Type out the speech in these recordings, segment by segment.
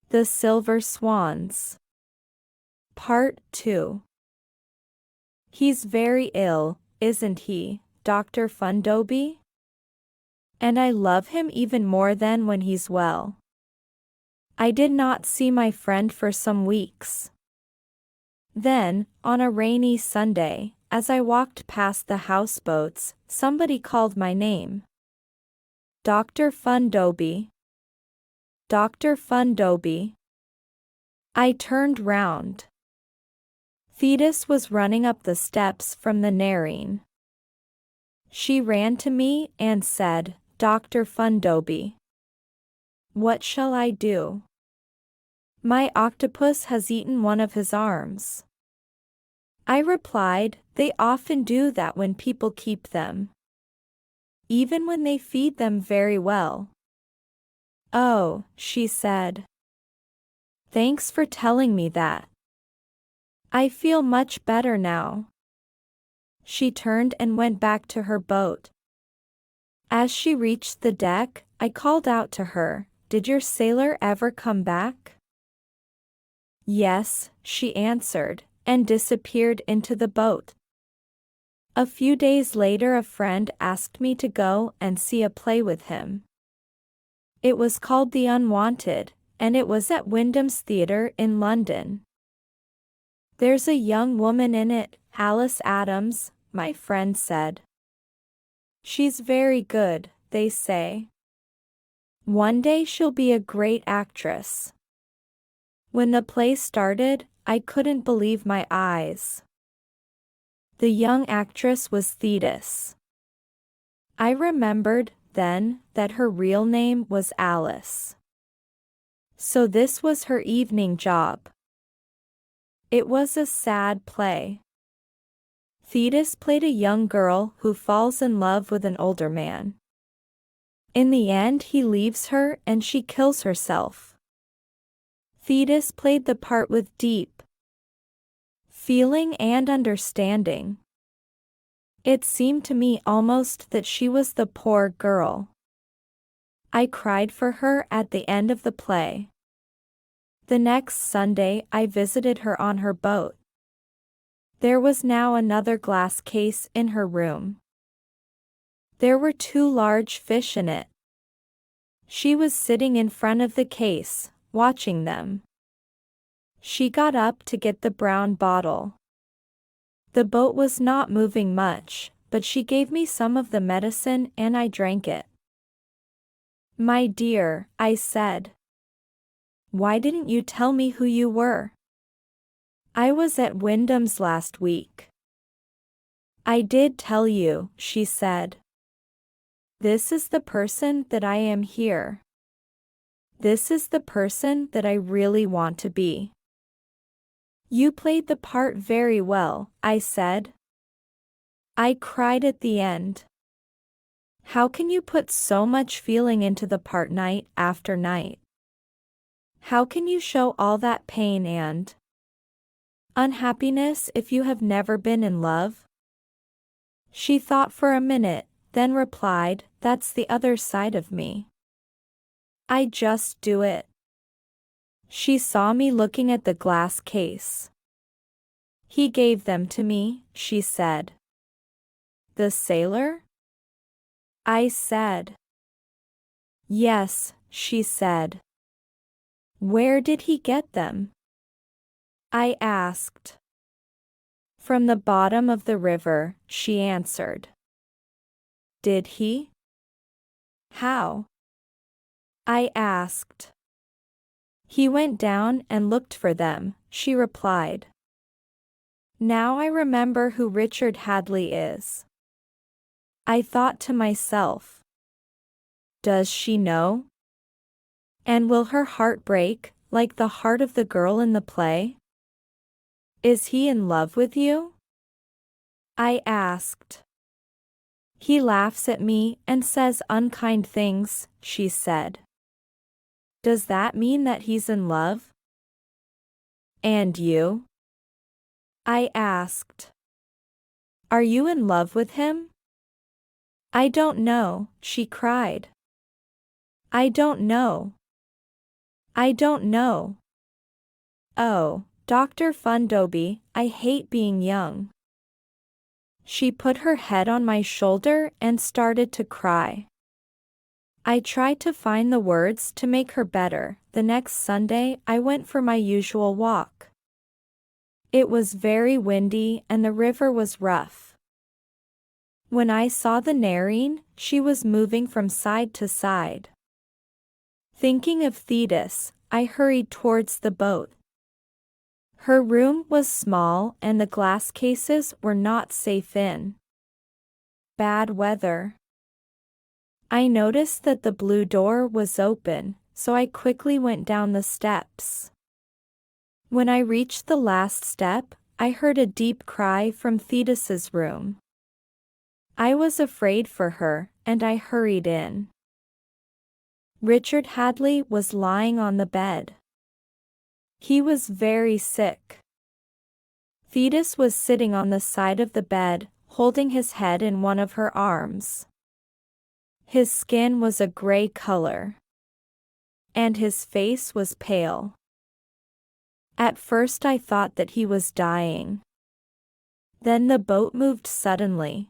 The Silver Swans. Part 2. He's very ill, isn't he, Dr. Fundoby? And I love him even more than when he's well. I did not see my friend for some weeks. Then, on a rainy Sunday, as I walked past the houseboats, somebody called my name. Dr. Fundoby. Dr. Fundoby. I turned round. Thetis was running up the steps from the Narine. She ran to me and said, "Dr. Fundoby, what shall I do? My octopus has eaten one of his arms." I replied, "They often do that when people keep them, even when they feed them very well." "Oh," she said. "Thanks for telling me that. I feel much better now." She turned and went back to her boat. As she reached the deck, I called out to her, "Did your sailor ever come back?" "Yes," she answered, and disappeared into the boat. A few days later, a friend asked me to go and see a play with him. It was called The Unwanted, and it was at Wyndham's Theatre in London. "There's a young woman in it, Alice Adams," my friend said. "She's very good, they say. One day she'll be a great actress." When the play started, I couldn't believe my eyes. The young actress was Thetis. I remembered, then, that her real name was Alice. So this was her evening job. It was a sad play. Thetis played a young girl who falls in love with an older man. In the end, he leaves her and she kills herself. Thetis played the part with deep feeling and understanding. It seemed to me almost that she was the poor girl. I cried for her at the end of the play. The next Sunday I visited her on her boat. There was now another glass case in her room. There were 2 large fish in it. She was sitting in front of the case, watching them. She got up to get the brown bottle. The boat was not moving much, but she gave me some of the medicine and I drank it. "My dear," I said, "why didn't you tell me who you were?" "I was at Wyndham's last week." "I did tell you," she said. "This is the person that I am here. This is the person that I really want to be." "You played the part very well," I said. I cried at the end. How can you put so much feeling into the part night after night? How can you show all that pain and unhappiness if you have never been in love? She thought for a minute, then replied, "That's the other side of me. I just do it." She saw me looking at the glass case. "He gave them to me," she said. "The sailor?" I said. "Yes," she said. "Where did he get them?" I asked. "From the bottom of the river," she answered. "Did he? How?" I asked. "He went down and looked for them," she replied. Now I remember who Richard Hadley is. I thought to myself, does she know? And will her heart break, like the heart of the girl in the play? Is he in love with you? I asked. He laughs at me and says unkind things, she said. Does that mean that he's in love? And you? I asked. Are you in love with him? I don't know, she cried. I don't know. I don't know. Oh, Dr. Fundoby, I hate being young. She put her head on my shoulder and started to cry. I tried to find the words to make her better. The next Sunday, I went for my usual walk. It was very windy and the river was rough. When I saw the Narine, she was moving from side to side. Thinking of Thetis, I hurried towards the boat. Her room was small and the glass cases were not safe in bad weather. I noticed that the blue door was open, so I quickly went down the steps. When I reached the last step, I heard a deep cry from Thetis's room. I was afraid for her, and I hurried in. Richard Hadley was lying on the bed. He was very sick. Thetis was sitting on the side of the bed, holding his head in one of her arms. His skin was a gray color, and his face was pale. At first I thought that he was dying. Then the boat moved suddenly.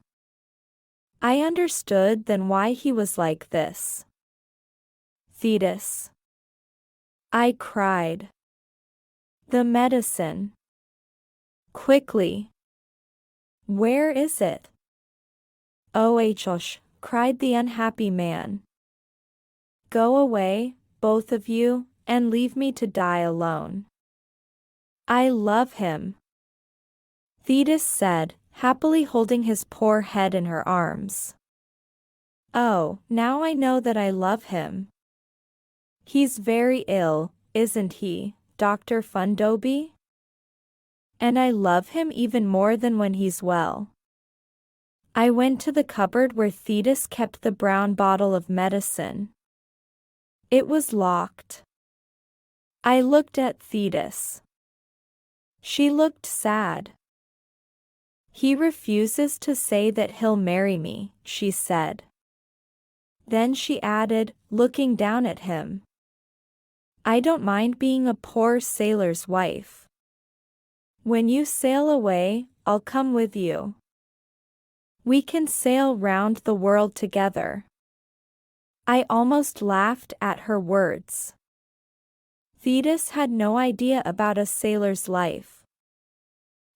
I understood then why he was like this. Thetis. I cried. The medicine. Quickly. Where is it? Oh gosh, cried the unhappy man. Go away, both of you, and leave me to die alone. I love him. Thetis said, happily holding his poor head in her arms. Oh, now I know that I love him. He's very ill, isn't he, Dr. Fundoby? And I love him even more than when he's well. I went to the cupboard where Thetis kept the brown bottle of medicine. It was locked. I looked at Thetis. She looked sad. He refuses to say that he'll marry me, she said. Then she added, looking down at him. I don't mind being a poor sailor's wife. When you sail away, I'll come with you. We can sail round the world together. I almost laughed at her words. Thetis had no idea about a sailor's life.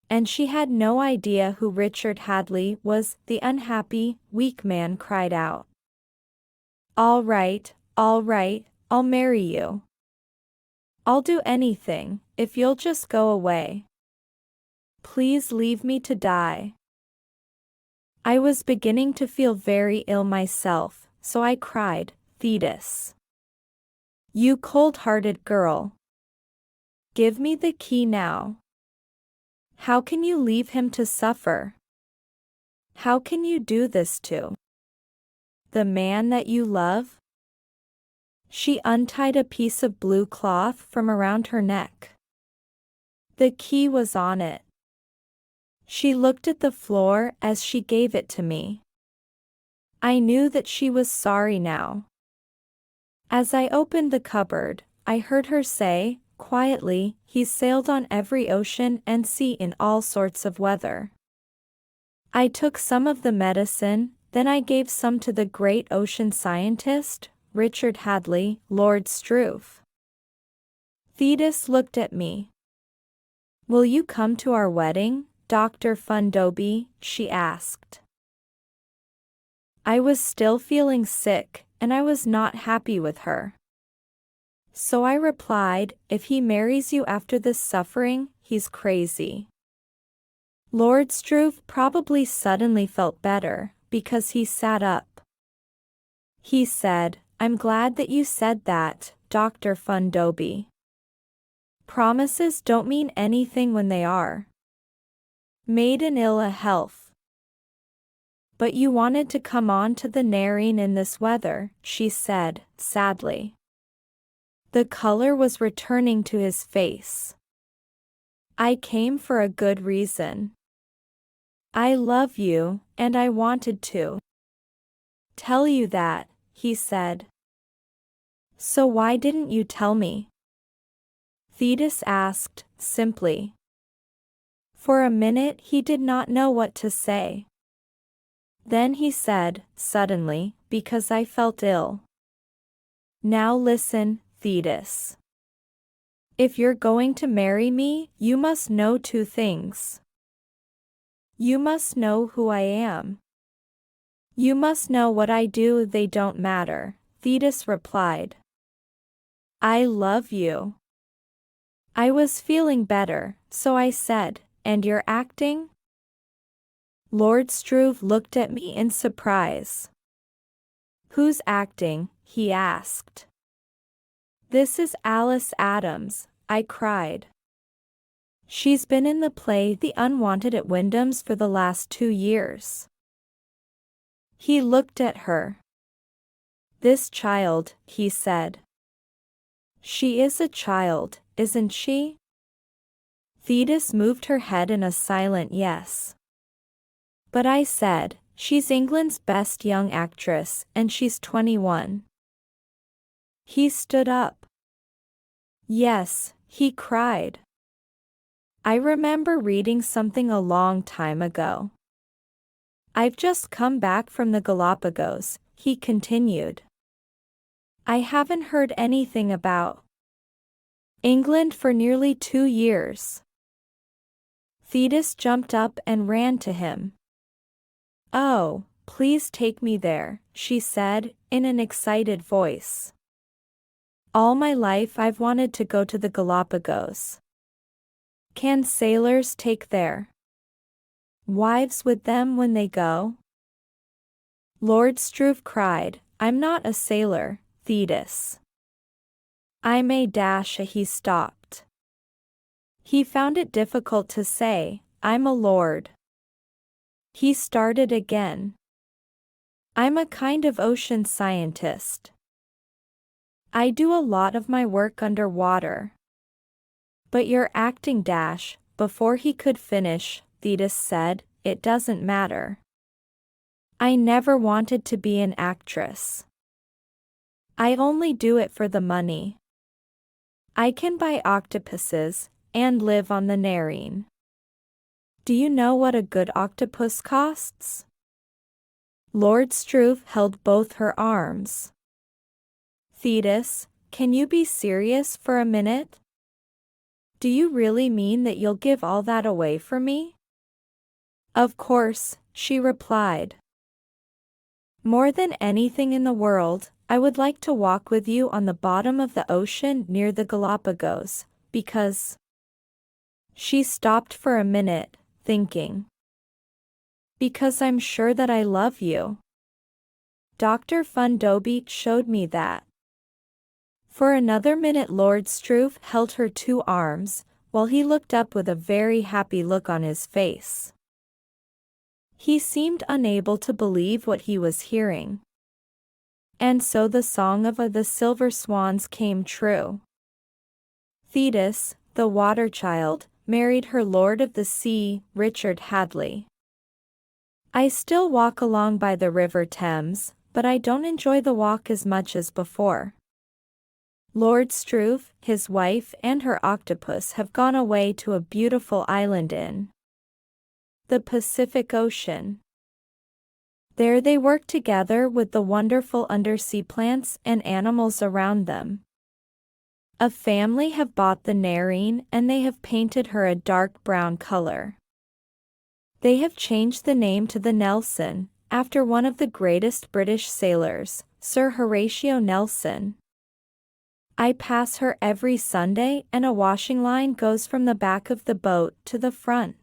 And she had no idea who Richard Hadley was. The unhappy, weak man cried out. All right, I'll marry you. I'll do anything, if you'll just go away. Please leave me to die. I was beginning to feel very ill myself, so I cried, Thetis. You cold-hearted girl. Give me the key now. How can you leave him to suffer? How can you do this to the man that you love? She untied a piece of blue cloth from around her neck. The key was on it. She looked at the floor as she gave it to me. I knew that she was sorry now. As I opened the cupboard, I heard her say, quietly, he's sailed on every ocean and sea in all sorts of weather. I took some of the medicine, then I gave some to the great ocean scientist, Richard Hadley, Lord Struve. Thetis looked at me. Will you come to our wedding, Dr. Fundoby? She asked. I was still feeling sick, and I was not happy with her. So I replied, if he marries you after this suffering, he's crazy. Lord Struve probably suddenly felt better, because he sat up. He said, I'm glad that you said that, Dr. Fundoby. Promises don't mean anything when they are made in ill health. But you wanted to come on to the Narine in this weather, she said, sadly. The color was returning to his face. I came for a good reason. I love you, and I wanted to tell you that, he said. So why didn't you tell me? Thetis asked, simply. For a minute he did not know what to say. Then he said, suddenly, because I felt ill. Now listen, Thetis. If you're going to marry me, you must know two things. You must know who I am. You must know what I do. They don't matter, Thetis replied. I love you. I was feeling better, so I said, and you're acting? Lord Struve looked at me in surprise. Who's acting? He asked. This is Alice Adams, I cried. She's been in the play The Unwanted at Wyndham's for the last 2 years. He looked at her. This child, he said. She is a child, isn't she? Thetis moved her head in a silent yes. But I said, she's England's best young actress, and she's 21. He stood up. Yes, he cried. I remember reading something a long time ago. I've just come back from the Galapagos, he continued. I haven't heard anything about England for nearly 2 years. Thetis jumped up and ran to him. Oh, please take me there, she said, in an excited voice. All my life I've wanted to go to the Galapagos. Can sailors take their wives with them when they go? Lord Struve cried, I'm not a sailor, Thetis. I'm a dash. He stopped. He found it difficult to say, I'm a lord. He started again. I'm a kind of ocean scientist. I do a lot of my work underwater. But you're acting dash. Before he could finish, Thetis said, it doesn't matter. I never wanted to be an actress. I only do it for the money. I can buy octopuses, and live on the Narine. Do you know what a good octopus costs? Lord Struve held both her arms. Thetis, can you be serious for a minute? Do you really mean that you'll give all that away for me? Of course, she replied. More than anything in the world, I would like to walk with you on the bottom of the ocean near the Galapagos, because... She stopped for a minute, thinking. Because I'm sure that I love you. Dr. Van Dobeek showed me that. For another minute Lord Struve held her 2 arms, while he looked up with a very happy look on his face. He seemed unable to believe what he was hearing. And so the song of the Silver Swans came true. Thetis, the water child, married her lord of the sea, Richard Hadley. I still walk along by the River Thames, but I don't enjoy the walk as much as before. Lord Struve, his wife and her octopus have gone away to a beautiful island in the Pacific Ocean. There they work together with the wonderful undersea plants and animals around them. A family have bought the Narine and they have painted her a dark brown color. They have changed the name to the Nelson, after one of the greatest British sailors, Sir Horatio Nelson. I pass her every Sunday and a washing line goes from the back of the boat to the front.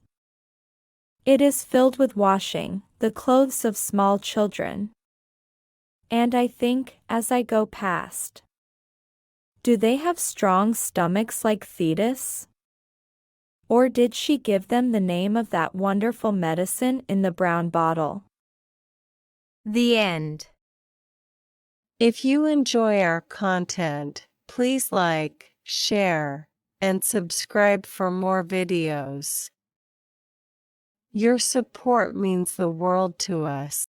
It is filled with washing, the clothes of small children. And I think, as I go past, do they have strong stomachs like Thetis? Or did she give them the name of that wonderful medicine in the brown bottle? The end. If you enjoy our content, please like, share, and subscribe for more videos. Your support means the world to us.